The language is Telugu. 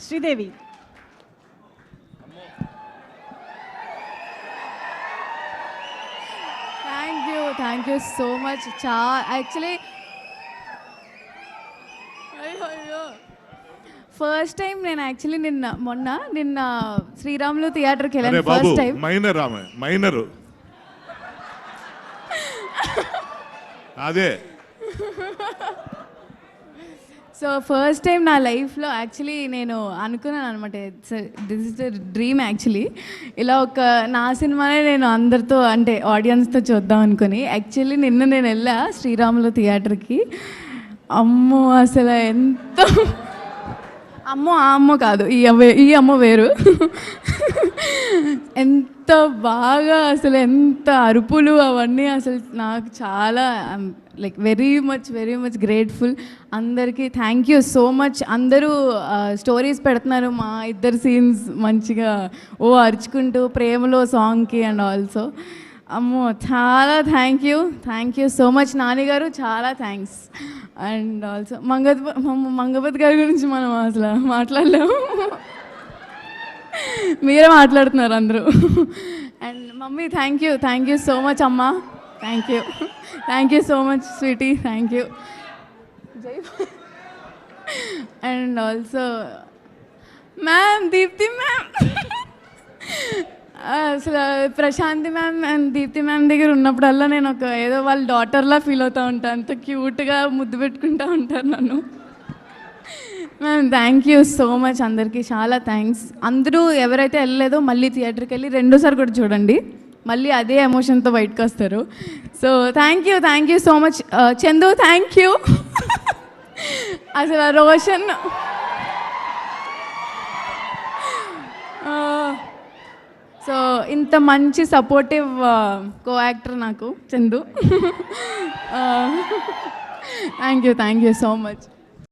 Sridevi. Thank you so much. Actually first time నేను యాక్చువల్లీ నిన్న శ్రీరాములు థియేటర్కి వెళ్ళాను ఫస్ట్ టైం. మైనర్ అదే. సో ఫస్ట్ టైం నా లైఫ్లో యాక్చువల్లీ నేను అనుకున్నాను అనమాట, this is the dream actually. ఇలా ఒక నా సినిమానే నేను అందరితో అంటే ఆడియన్స్తో చూద్దాం అనుకుని యాక్చువల్లీ నిన్న నేను వెళ్ళా శ్రీరాములు థియేటర్కి. అమ్మో అసలు ఎంత అమ్మో ఆ అమ్మో కాదు, ఈ అమ్మ వేరు. ఎంత బాగా అసలు ఎంత అరుపులు అవన్నీ అసలు నాకు చాలా లైక్ వెరీ మచ్ గ్రేట్ఫుల్. అందరికీ థ్యాంక్ యూ సో మచ్. అందరూ స్టోరీస్ పెడుతున్నారు మా ఇద్దరు సీన్స్ మంచిగా అరుచుకుంటూ ప్రేమలో సాంగ్కి అండ్ ఆల్సో. అమ్మో చాలా థ్యాంక్ యూ సో మచ్ నాన్నగారు, చాలా థ్యాంక్స్. అండ్ ఆల్సో మంగపతి గారి గురించి మనం అసలు మాట్లాడలేము, మీరే మాట్లాడుతున్నారు అందరూ. And mummy thank you so much అమ్మ, thank you so much sweetie, thank you. And also ma'am, Deepti ma'am, అసలు Prashanti ma'am and Deepti ma'am దగ్గర ఉన్నప్పుడల్లా నేను ఏదో వాళ్ళ డాటర్లా ఫీల్ అవుతూ ఉంటాను. అంత క్యూట్గా ముద్దు పెట్టుకుంటూ ఉంటారు నన్ను. Ma'am thank you so much, అందరికీ చాలా థ్యాంక్స్. అందరూ ఎవరైతే వెళ్ళలేదో మళ్ళీ థియేటర్కి వెళ్ళి రెండోసారి కూడా చూడండి, మళ్ళీ అదే ఎమోషన్తో బయటకు వస్తారు. So thank you so much. Chandu thank you. అసలు రోషన్ సో ఇంత మంచి సపోర్టివ్ కో యాక్టర్ నాకు Chandu. Thank you so much.